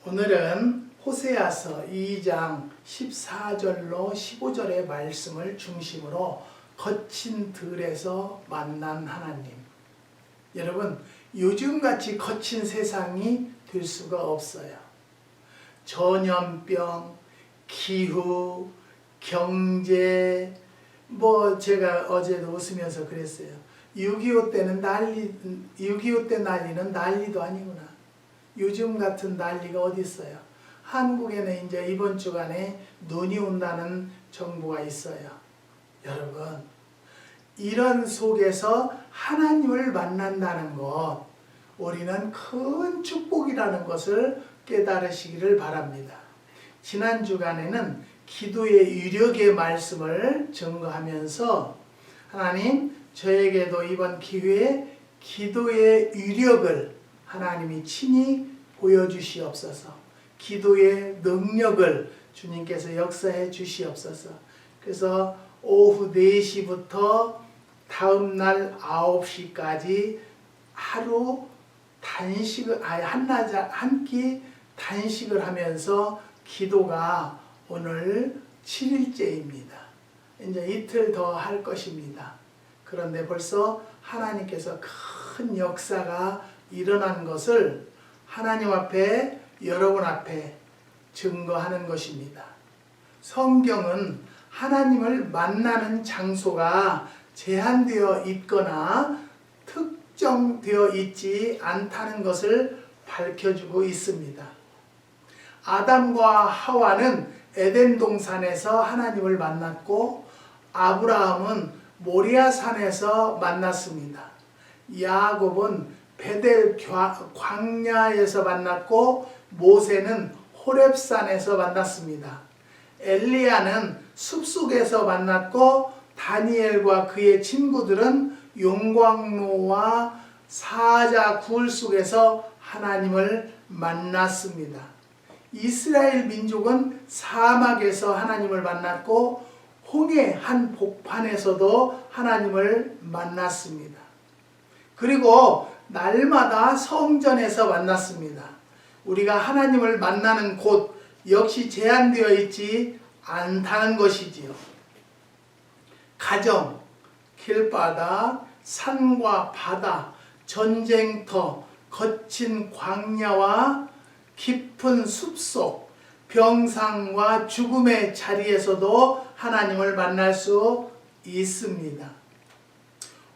오늘은 호세아서 2장 14절로 15절의 말씀을 중심으로 거친 들에서 만난 하나님. 여러분, 요즘같이 거친 세상이 될 수가 없어요. 전염병, 기후, 경제, 제가 어제도 웃으면서 그랬어요. 6.25 때는 6.25 때 난리는 난리도 아니구나. 요즘 같은 난리가 어디 있어요. 한국에는 이제 이번 주간에 눈이 온다는 정보가 있어요. 여러분, 이런 속에서 하나님을 만난다는 것, 우리는 큰 축복이라는 것을 깨달으시기를 바랍니다. 지난 주간에는 기도의 위력의 말씀을 증거하면서 하나님, 저에게도 이번 기회에 기도의 위력을 하나님이 친히 보여주시옵소서. 기도의 능력을 주님께서 역사해 주시옵소서. 그래서 오후 4시부터 다음날 9시까지 하루 단식을, 한 끼 단식을 하면서 기도가 오늘 7일째입니다. 이제 이틀 더 할 것입니다. 그런데 벌써 하나님께서 큰 역사가 일어난 것을 하나님 앞에, 여러분 앞에 증거하는 것입니다. 성경은 하나님을 만나는 장소가 제한되어 있거나 특정되어 있지 않다는 것을 밝혀주고 있습니다. 아담과 하와는 에덴 동산에서 하나님을 만났고, 아브라함은 모리아산에서 만났습니다. 야곱은 베델 광야에서 만났고, 모세는 호렙산에서 만났습니다. 엘리야는 숲속에서 만났고, 다니엘과 그의 친구들은 용광로와 사자 굴 속에서 하나님을 만났습니다. 이스라엘 민족은 사막에서 하나님을 만났고, 홍해 한 복판에서도 하나님을 만났습니다. 그리고 날마다 성전에서 만났습니다. 우리가 하나님을 만나는 곳 역시 제한되어 있지 않다는 것이지요. 가정, 길바닥, 산과 바다, 전쟁터, 거친 광야와 깊은 숲속, 병상과 죽음의 자리에서도 하나님을 만날 수 있습니다.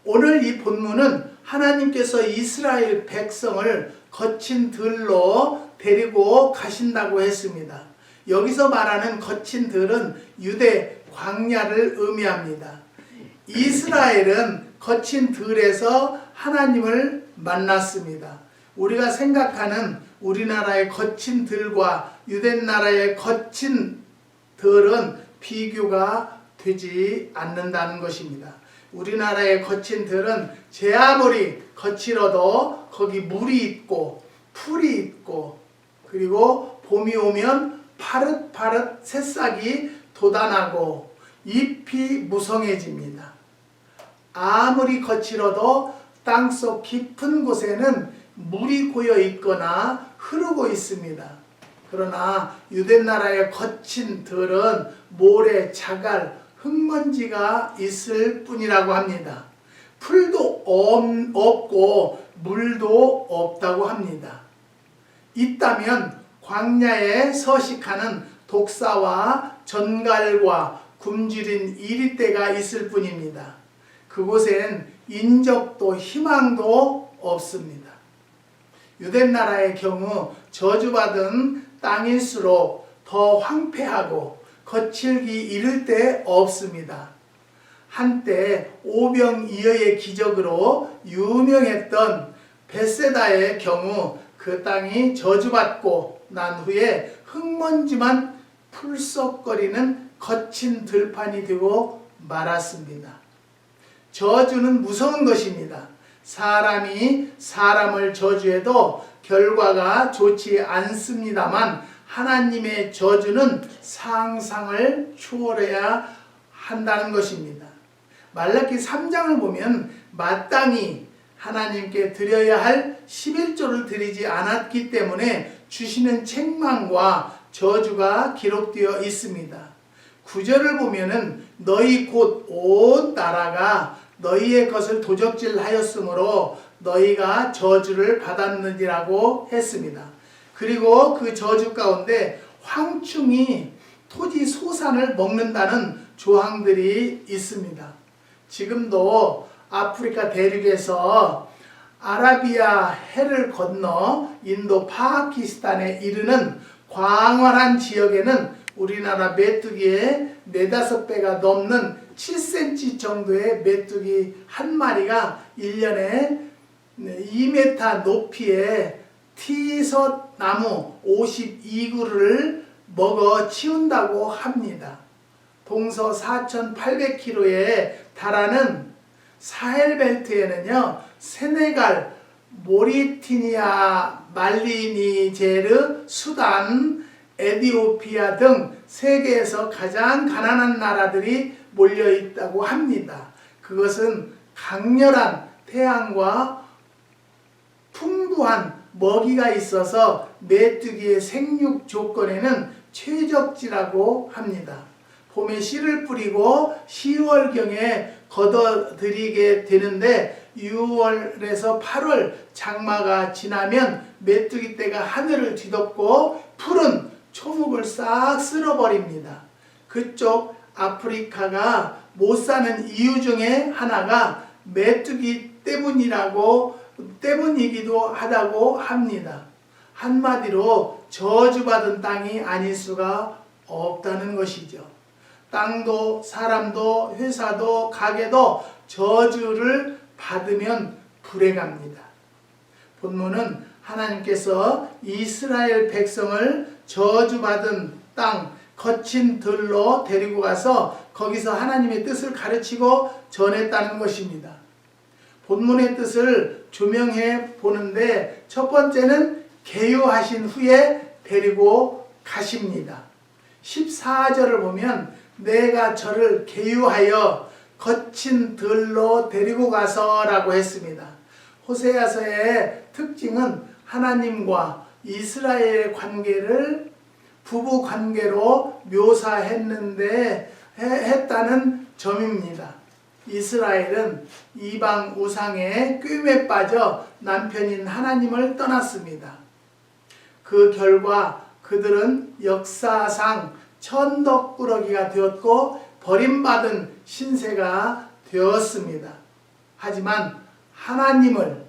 오늘 이 본문은 하나님께서 이스라엘 백성을 거친 들로 데리고 가신다고 했습니다. 여기서 말하는 거친 들은 유대 광야를 의미합니다. 이스라엘은 거친 들에서 하나님을 만났습니다. 우리가 생각하는 우리나라의 거친 들과 유대 나라의 거친 들은 비교가 되지 않는다는 것입니다. 우리나라의 거친 들은 제 아무리 거칠어도 거기 물이 있고 풀이 있고, 그리고 봄이 오면 파릇파릇 새싹이 돋아나고 잎이 무성해집니다. 아무리 거칠어도 땅속 깊은 곳에는 물이 고여 있거나 흐르고 있습니다. 그러나 유대나라의 거친 들은 모래, 자갈, 흙먼지가 있을 뿐이라고 합니다. 풀도 없고 물도 없다고 합니다. 있다면 광야에 서식하는 독사와 전갈과 굶주린 이리떼가 있을 뿐입니다. 그곳엔 인적도 희망도 없습니다. 유대나라의 경우 저주받은 땅일수록 더 황폐하고 거칠기 이를 데 없습니다. 한때 오병이어의 기적으로 유명했던 벳세다의 경우 그 땅이 저주받고 난 후에 흙먼지만 풀썩거리는 거친 들판이 되고 말았습니다. 저주는 무서운 것입니다. 사람이 사람을 저주해도 결과가 좋지 않습니다만, 하나님의 저주는 상상을 초월해야 한다는 것입니다. 말라기 3장을 보면 마땅히 하나님께 드려야 할 11조를 드리지 않았기 때문에 주시는 책망과 저주가 기록되어 있습니다. 9절을 보면은 너희 곧 온 나라가 너희의 것을 도적질하였으므로 너희가 저주를 받았느니라고 했습니다. 그리고 그 저주 가운데 황충이 토지 소산을 먹는다는 조항들이 있습니다. 지금도 아프리카 대륙에서 아라비아 해를 건너 인도 파키스탄에 이르는 광활한 지역에는 우리나라 메뚜기의 4~5배가 넘는 7cm 정도의 메뚜기 한 마리가 1년에 2m 높이의 티섯 나무 52그루를 먹어 치운다고 합니다. 동서 4,800km에 달하는 사헬벨트에는요, 세네갈, 모리티니아, 말리니제르, 수단, 에티오피아 등 세계에서 가장 가난한 나라들이 몰려 있다고 합니다. 그것은 강렬한 태양과 풍부한 먹이가 있어서 메뚜기의 생육 조건에는 최적지라고 합니다. 봄에 씨를 뿌리고 10월경에 걷어들이게 되는데 6월에서 8월 장마가 지나면 메뚜기 떼가 하늘을 뒤덮고 푸른 초목을 싹 쓸어버립니다. 그쪽 아프리카가 못 사는 이유 중에 하나가 메뚜기 때문이기도 하다고 합니다. 한마디로 저주받은 땅이 아닐 수가 없다는 것이죠. 땅도 사람도 회사도 가게도 저주를 받으면 불행합니다. 본문은 하나님께서 이스라엘 백성을 저주받은 땅 거친 들로 데리고 가서 거기서 하나님의 뜻을 가르치고 전했다는 것입니다. 본문의 뜻을 조명해 보는데 첫 번째는 계유하신 후에 데리고 가십니다. 14절을 보면 내가 저를 계유하여 거친 들로 데리고 가서 라고 했습니다. 호세아서의 특징은 하나님과 이스라엘의 관계를 부부 관계로 했다는 점입니다. 이스라엘은 이방 우상의 꾀에 빠져 남편인 하나님을 떠났습니다. 그 결과 그들은 역사상 천덕꾸러기가 되었고 버림받은 신세가 되었습니다. 하지만 하나님은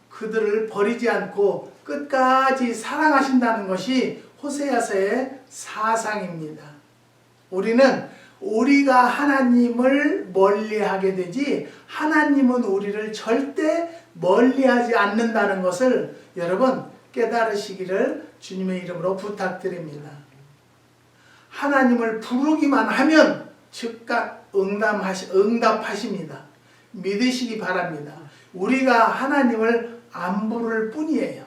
그들을 버리지 않고 끝까지 사랑하신다는 것이 호세아서의 사상입니다. 우리가 하나님을 멀리하게 되지 하나님은 우리를 절대 멀리하지 않는다는 것을 여러분 깨달으시기를 주님의 이름으로 부탁드립니다. 하나님을 부르기만 하면 즉각 응답하십니다. 믿으시기 바랍니다. 우리가 하나님을 안 부를 뿐이에요.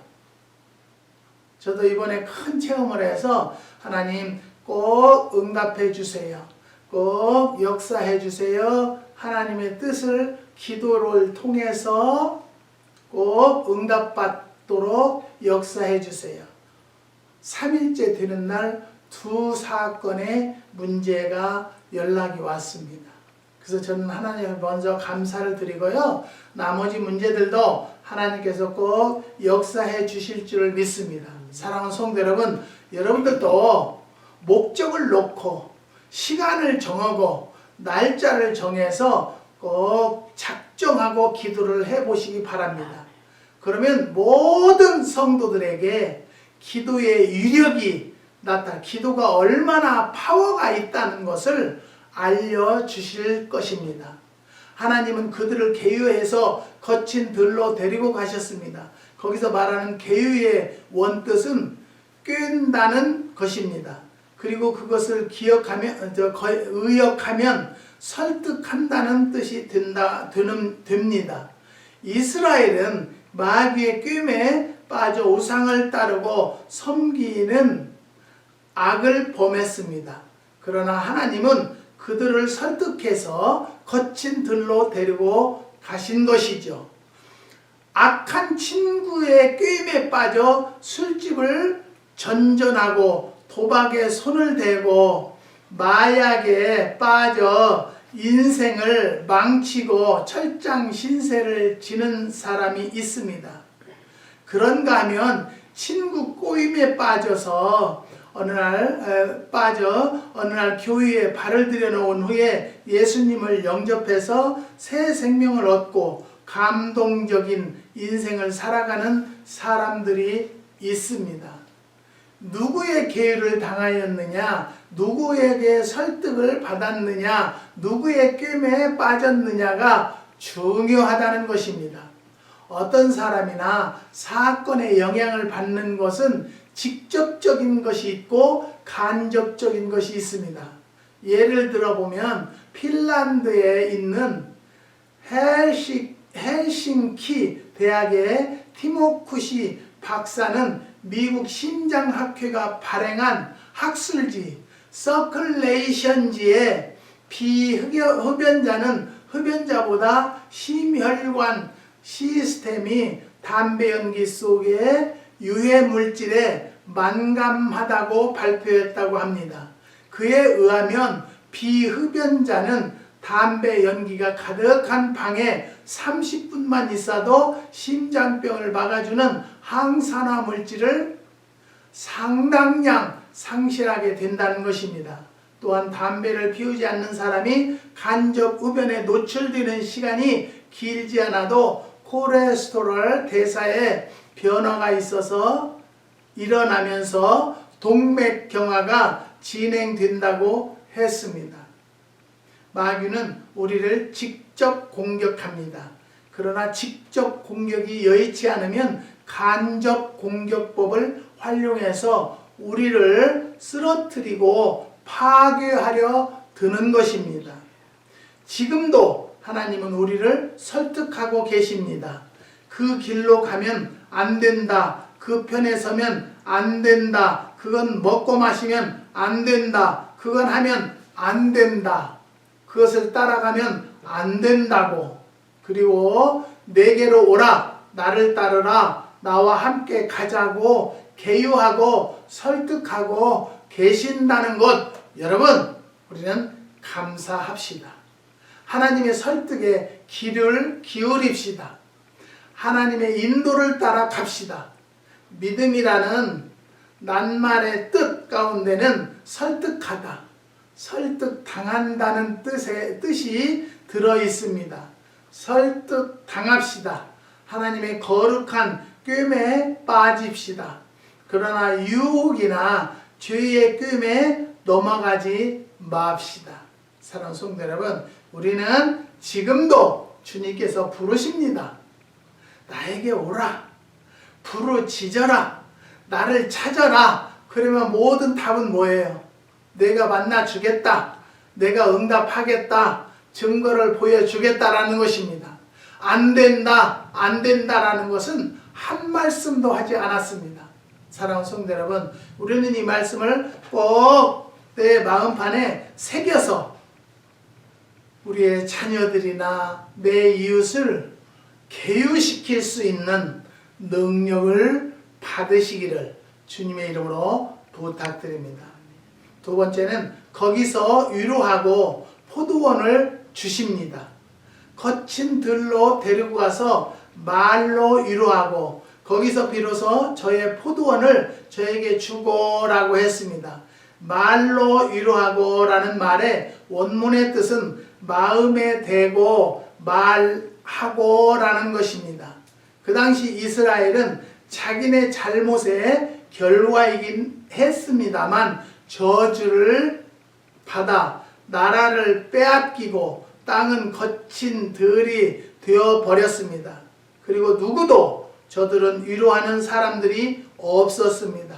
저도 이번에 큰 체험을 해서 하나님 꼭 응답해 주세요. 꼭 역사해 주세요. 하나님의 뜻을 기도를 통해서 꼭 응답받도록 역사해 주세요. 3일째 되는 날 2 사건의 문제가 연락이 왔습니다. 그래서 저는 하나님께 먼저 감사를 드리고요. 나머지 문제들도 하나님께서 꼭 역사해 주실 줄 믿습니다. 사랑하는 성도 여러분, 여러분들도 목적을 놓고 시간을 정하고 날짜를 정해서 꼭 작정하고 기도를 해보시기 바랍니다. 그러면 모든 성도들에게 기도의 위력이 기도가 얼마나 파워가 있다는 것을 알려주실 것입니다. 하나님은 그들을 계유해서 거친 들로 데리고 가셨습니다. 거기서 말하는 계유의 원뜻은 꿰는다는 것입니다. 그리고 그것을 의역하면 설득한다는 뜻이 됩니다. 이스라엘은 마귀의 꾀에 빠져 우상을 따르고 섬기는 악을 범했습니다. 그러나 하나님은 그들을 설득해서 거친 들로 데리고 가신 것이죠. 악한 친구의 꾀임에 빠져 술집을 전전하고 도박에 손을 대고 마약에 빠져 인생을 망치고 철장 신세를 지는 사람이 있습니다. 그런가 하면 친구 꼬임에 빠져서 어느 날 교회에 발을 들여놓은 후에 예수님을 영접해서 새 생명을 얻고 감동적인 인생을 살아가는 사람들이 있습니다. 누구의 계율을 당하였느냐, 누구에게 설득을 받았느냐, 누구의 꾀임에 빠졌느냐가 중요하다는 것입니다. 어떤 사람이나 사건에 영향을 받는 것은 직접적인 것이 있고 간접적인 것이 있습니다. 예를 들어보면 핀란드에 있는 헬싱키 대학의 티모쿠시 박사는 미국 심장학회가 발행한 학술지 서큘레이션지에 비흡연자는 흡연자보다 심혈관 시스템이 담배 연기 속의 유해 물질에 민감하다고 발표했다고 합니다. 그에 의하면 비흡연자는 담배 연기가 가득한 방에 30분만 있어도 심장병을 막아주는 항산화 물질을 상당량 상실하게 된다는 것입니다. 또한 담배를 피우지 않는 사람이 간접 흡연에 노출되는 시간이 길지 않아도 콜레스테롤 대사에 변화가 있어서 일어나면서 동맥경화가 진행된다고 했습니다. 마귀는 우리를 직접 공격합니다. 그러나 직접 공격이 여의치 않으면 간접 공격법을 활용해서 우리를 쓰러뜨리고 파괴하려 드는 것입니다. 지금도 하나님은 우리를 설득하고 계십니다. 그 길로 가면 안 된다. 그 편에 서면 안 된다. 그건 먹고 마시면 안 된다. 그건 하면 안 된다. 그것을 따라가면 안 된다고. 그리고 내게로 오라. 나를 따르라. 나와 함께 가자고 계유하고 설득하고 계신다는 것, 여러분, 우리는 감사합시다. 하나님의 설득에 귀를 기울입시다. 하나님의 인도를 따라 갑시다. 믿음이라는 낱말의 뜻 가운데는 설득하다, 설득당한다는 뜻이 들어있습니다. 설득당합시다. 하나님의 거룩한 꾀임에 빠집시다. 그러나 유혹이나 죄의 꾀임에 넘어가지 맙시다. 사랑하는 성도 여러분, 우리는 지금도 주님께서 부르십니다. 나에게 오라. 부르짖어라. 나를 찾아라. 그러면 모든 답은 뭐예요? 내가 만나주겠다. 내가 응답하겠다. 증거를 보여주겠다라는 것입니다. 안 된다. 안 된다라는 것은 한 말씀도 하지 않았습니다. 사랑하는 성도 여러분, 우리는 이 말씀을 꼭 내 마음판에 새겨서 우리의 자녀들이나 내 이웃을 계유시킬 수 있는 능력을 받으시기를 주님의 이름으로 부탁드립니다. 두 번째는 거기서 위로하고 포도원을 주십니다. 거친 들로 데리고 가서 말로 위로하고 거기서 비로소 저의 포도원을 저에게 주고라고 했습니다. 말로 위로하고 라는 말의 원문의 뜻은 마음에 대고 말하고 라는 것입니다. 그 당시 이스라엘은 자기네 잘못의 결과이긴 했습니다만 저주를 받아 나라를 빼앗기고 땅은 거친 들이 되어버렸습니다. 그리고 누구도 저들은 위로하는 사람들이 없었습니다.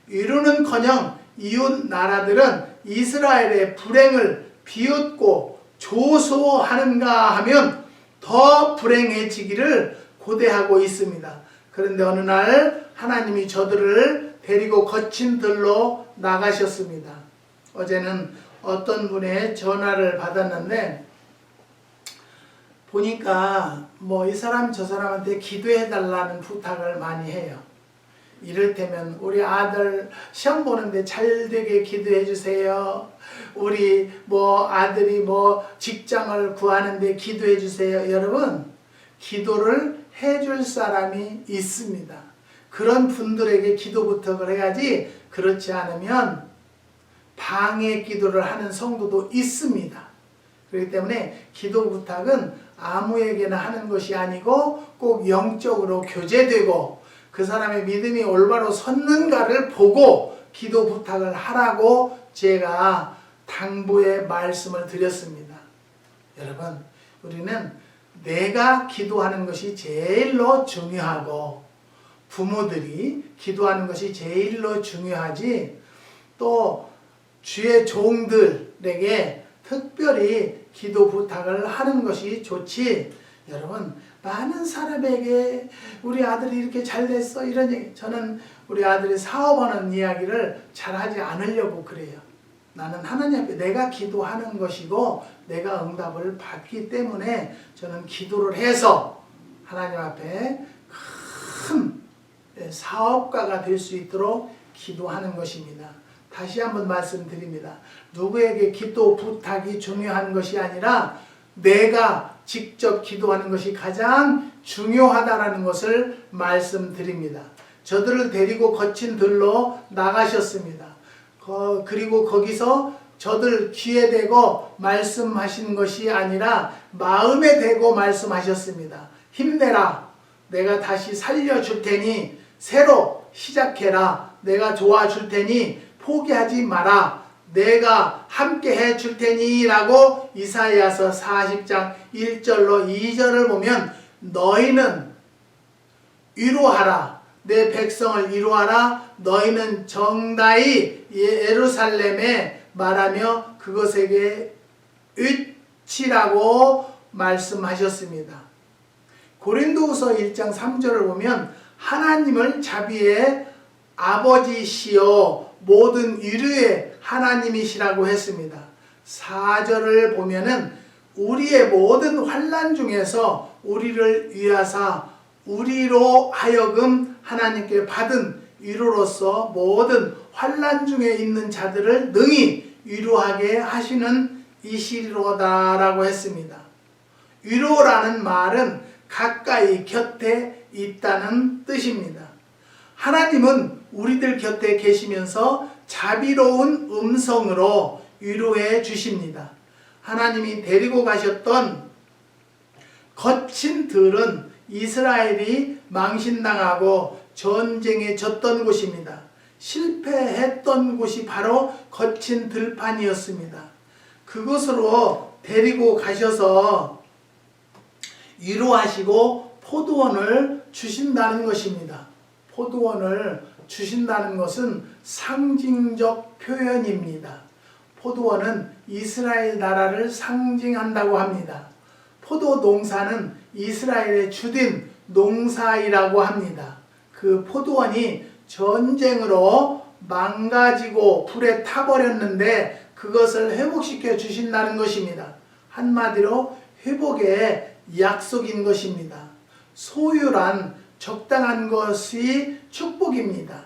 위로는커녕 이웃 나라들은 이스라엘의 불행을 비웃고 조소하는가 하면 더 불행해지기를 고대하고 있습니다. 그런데 어느 날 하나님이 저들을 데리고 거친 들로 나가셨습니다. 어제는 어떤 분의 전화를 받았는데 보니까 뭐 이 사람 저 사람한테 기도해 달라는 부탁을 많이 해요. 이를테면 우리 아들 시험 보는데 잘 되게 기도해 주세요. 우리 뭐 아들이 뭐 직장을 구하는데 기도해 주세요. 여러분, 기도를 해줄 사람이 있습니다. 그런 분들에게 기도 부탁을 해야지, 그렇지 않으면 방해 기도를 하는 성도도 있습니다. 그렇기 때문에 기도 부탁은 아무에게나 하는 것이 아니고 꼭 영적으로 교제되고 그 사람의 믿음이 올바로 섰는가를 보고 기도 부탁을 하라고 제가 당부의 말씀을 드렸습니다. 여러분, 우리는 내가 기도하는 것이 제일로 중요하고 부모들이 기도하는 것이 제일로 중요하지, 또 주의 종들에게 특별히 기도 부탁을 하는 것이 좋지. 여러분, 많은 사람에게 우리 아들이 이렇게 잘 됐어 이런 얘기, 저는 우리 아들이 사업하는 이야기를 잘 하지 않으려고 그래요. 나는 하나님 앞에 내가 기도하는 것이고 내가 응답을 받기 때문에 저는 기도를 해서 하나님 앞에 큰 사업가가 될 수 있도록 기도하는 것입니다. 다시 한번 말씀드립니다. 누구에게 기도 부탁이 중요한 것이 아니라 내가 직접 기도하는 것이 가장 중요하다는 것을 말씀드립니다. 저들을 데리고 거친 들로 나가셨습니다. 그리고 거기서 저들 귀에 대고 말씀하신 것이 아니라 마음에 대고 말씀하셨습니다. 힘내라. 내가 다시 살려줄 테니 새로 시작해라. 내가 도와줄 테니 포기하지 마라. 내가 함께 해줄 테니 라고 이사야서 40장 1절로 2절을 보면 너희는 위로하라. 내 백성을 위로하라. 너희는 정다이 예루살렘에 말하며 그것에게 외치라고 말씀하셨습니다. 고린도후서 1장 3절을 보면 하나님을 자비의 아버지시요 모든 위로의 하나님이시라고 했습니다. 4절을 보면은 우리의 모든 환난 중에서 우리를 위하사 우리로 하여금 하나님께 받은 위로로서 모든 환난 중에 있는 자들을 능히 위로하게 하시는 이시로다라고 했습니다. 위로라는 말은 가까이 곁에 있다는 뜻입니다. 하나님은 우리들 곁에 계시면서 자비로운 음성으로 위로해 주십니다. 하나님이 데리고 가셨던 거친 들은 이스라엘이 망신당하고 전쟁에 졌던 곳입니다. 실패했던 곳이 바로 거친 들판이었습니다. 그곳으로 데리고 가셔서 위로하시고 포도원을 주신다는 것입니다. 포도원을 주신다는 것은 상징적 표현입니다. 포도원은 이스라엘 나라를 상징한다고 합니다. 포도 농사는 이스라엘의 주된 농사이라고 합니다. 그 포도원이 전쟁으로 망가지고 불에 타버렸는데 그것을 회복시켜 주신다는 것입니다. 한마디로 회복의 약속인 것입니다. 소유란 적당한 것이 축복입니다.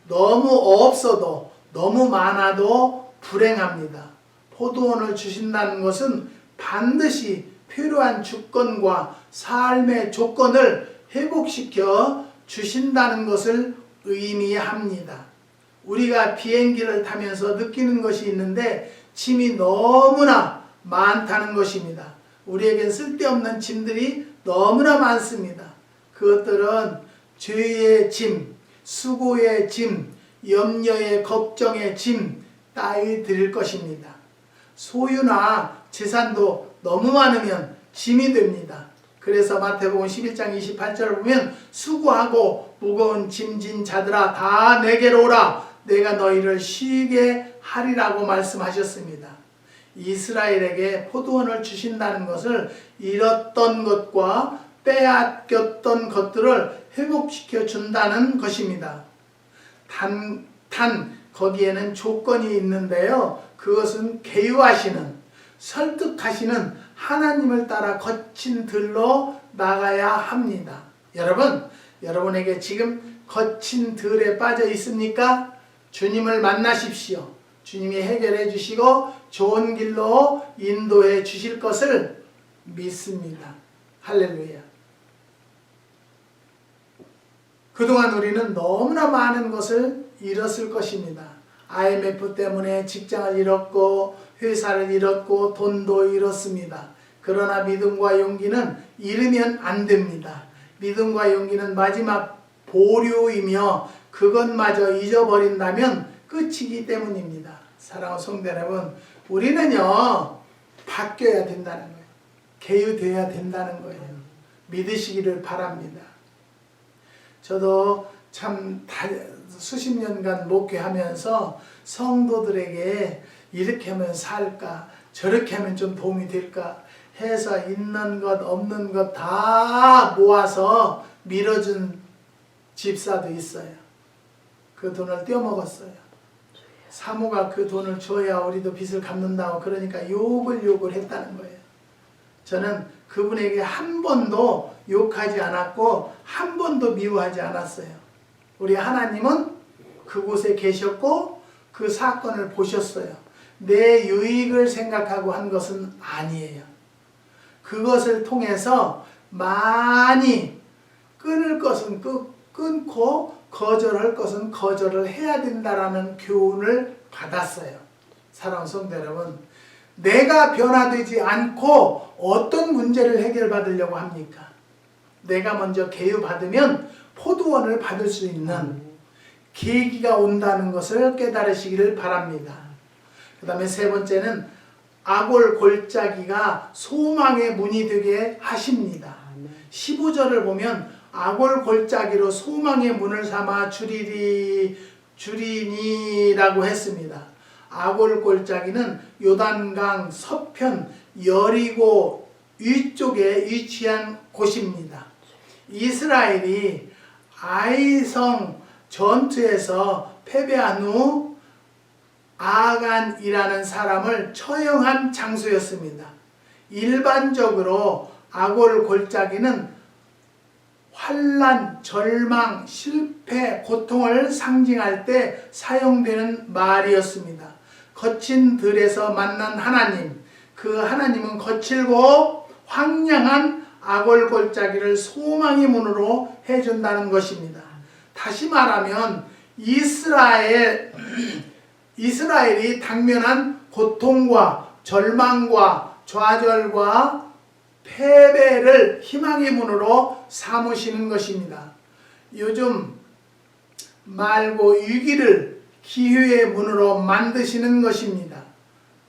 너무 없어도 너무 많아도 불행합니다. 포도원을 주신다는 것은 반드시 필요한 주권과 삶의 조건을 회복시켜 주신다는 것을 의미합니다. 우리가 비행기를 타면서 느끼는 것이 있는데 짐이 너무나 많다는 것입니다. 우리에겐 쓸데없는 짐들이 너무나 많습니다. 그것들은 죄의 짐, 수고의 짐, 염려의 걱정의 짐 따위 드릴 것입니다. 소유나 재산도 너무 많으면 짐이 됩니다. 그래서 마태복음 11장 28절을 보면 수고하고 무거운 짐진 자들아 다 내게로 오라. 내가 너희를 쉬게 하리라고 말씀하셨습니다. 이스라엘에게 포도원을 주신다는 것을 잃었던 것과 빼앗겼던 것들을 회복시켜 준다는 것입니다. 단 거기에는 조건이 있는데요. 그것은 개유하시는, 설득하시는 하나님을 따라 거친 들로 나가야 합니다. 여러분, 여러분에게 지금 거친 들에 빠져 있습니까? 주님을 만나십시오. 주님이 해결해 주시고 좋은 길로 인도해 주실 것을 믿습니다. 할렐루야. 그동안 우리는 너무나 많은 것을 잃었을 것입니다. IMF 때문에 직장을 잃었고 회사를 잃었고 돈도 잃었습니다. 그러나 믿음과 용기는 잃으면 안 됩니다. 믿음과 용기는 마지막 보류이며 그것마저 잊어버린다면 끝이기 때문입니다. 사랑하는 성도 여러분, 우리는요 바뀌어야 된다는 거예요. 개유되어야 된다는 거예요. 믿으시기를 바랍니다. 저도 참 수십 년간 목회하면서 성도들에게 이렇게 하면 살까, 저렇게 하면 좀 도움이 될까 해서 있는 것 없는 것 다 모아서 밀어준 집사도 있어요. 그 돈을 떼어먹었어요. 사모가 그 돈을 줘야 우리도 빚을 갚는다고 그러니까 욕을 했다는 거예요. 저는 그분에게 한 번도 욕하지 않았고 한 번도 미워하지 않았어요. 우리 하나님은 그곳에 계셨고 그 사건을 보셨어요. 내 유익을 생각하고 한 것은 아니에요. 그것을 통해서 많이 끊을 것은 끊고 거절할 것은 거절을 해야 된다라는 교훈을 받았어요. 사랑하는 성도 여러분, 내가 변화되지 않고 어떤 문제를 해결받으려고 합니까? 내가 먼저 개유받으면 포도원을 받을 수 있는 계기가 온다는 것을 깨달으시기를 바랍니다. 그 다음에 세 번째는 아골 골짜기가 소망의 문이 되게 하십니다. 15절을 보면 아골 골짜기로 소망의 문을 삼아 주리니라고 했습니다. 아골 골짜기는 요단강 서편 여리고 위쪽에 위치한 곳입니다. 이스라엘이 아이성 전투에서 패배한 후 아간이라는 사람을 처형한 장소였습니다. 일반적으로 아골 골짜기는 환난, 절망, 실패, 고통을 상징할 때 사용되는 말이었습니다. 거친 들에서 만난 하나님, 그 하나님은 거칠고 황량한 아골 골짜기를 소망의 문으로 해준다는 것입니다. 다시 말하면 이스라엘이 당면한 고통과 절망과 좌절과 패배를 희망의 문으로 삼으시는 것입니다. 요즘 말고 위기를 기회의 문으로 만드시는 것입니다.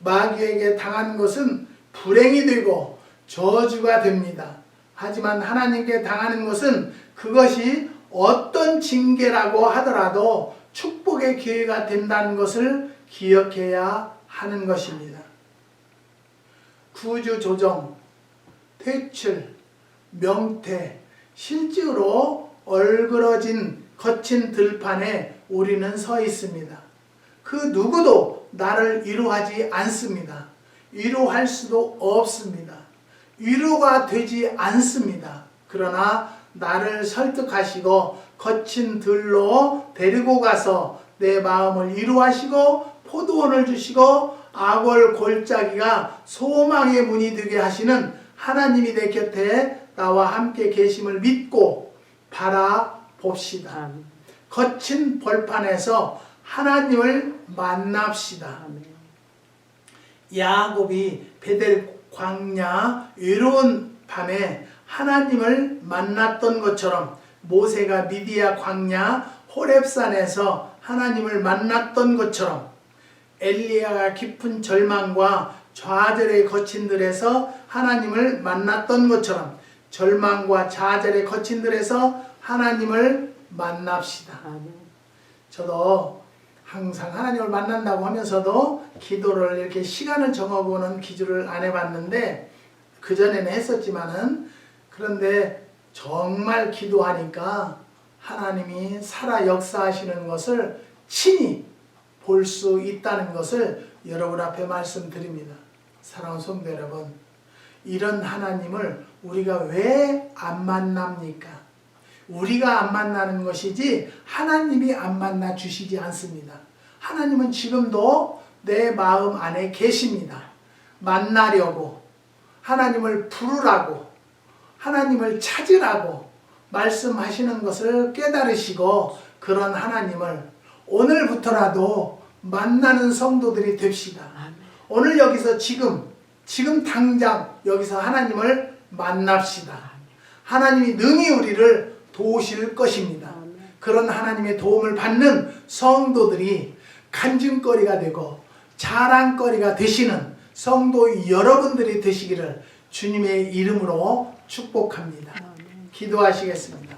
마귀에게 당한 것은 불행이 되고 저주가 됩니다. 하지만 하나님께 당하는 것은 그것이 어떤 징계라고 하더라도 축복의 기회가 된다는 것을 기억해야 하는 것입니다. 구주 조정, 퇴출, 명퇴, 실제로 얼그러진 거친 들판에 우리는 서 있습니다. 그 누구도 나를 위로하지 않습니다. 위로할 수도 없습니다. 위로가 되지 않습니다. 그러나 나를 설득하시고 거친 들로 데리고 가서 내 마음을 위로하시고 포도원을 주시고 아골 골짜기가 소망의 문이 되게 하시는 하나님이 내 곁에 나와 함께 계심을 믿고 바라봅시다. 거친 벌판에서 하나님을 만납시다. 야곱이 베델 광야 외로운 밤에 하나님을 만났던 것처럼 모세가 미디야 광야 호렙산에서 하나님을 만났던 것처럼 엘리야가 깊은 절망과 좌절의 거친 들에서 하나님을 만났던 것처럼 절망과 좌절의 거친 들에서 하나님을 만납시다. 저도 항상 하나님을 만난다고 하면서도 기도를 이렇게 시간을 정하고는 기도를 안 해봤는데 그전에는 했었지만은 그런데 정말 기도하니까 하나님이 살아 역사하시는 것을 친히 볼 수 있다는 것을 여러분 앞에 말씀드립니다. 사랑하는 성도 여러분, 이런 하나님을 우리가 왜 안 만납니까? 우리가 안 만나는 것이지 하나님이 안 만나 주시지 않습니다. 하나님은 지금도 내 마음 안에 계십니다. 만나려고, 하나님을 부르라고, 하나님을 찾으라고 말씀하시는 것을 깨달으시고 그런 하나님을 오늘부터라도 만나는 성도들이 됩시다. 오늘 여기서 지금 당장 여기서 하나님을 만납시다. 하나님이 능히 우리를 도우실 것입니다. 그런 하나님의 도움을 받는 성도들이 간증거리가 되고 자랑거리가 되시는 성도 여러분들이 되시기를 주님의 이름으로 축복합니다. 기도하시겠습니다.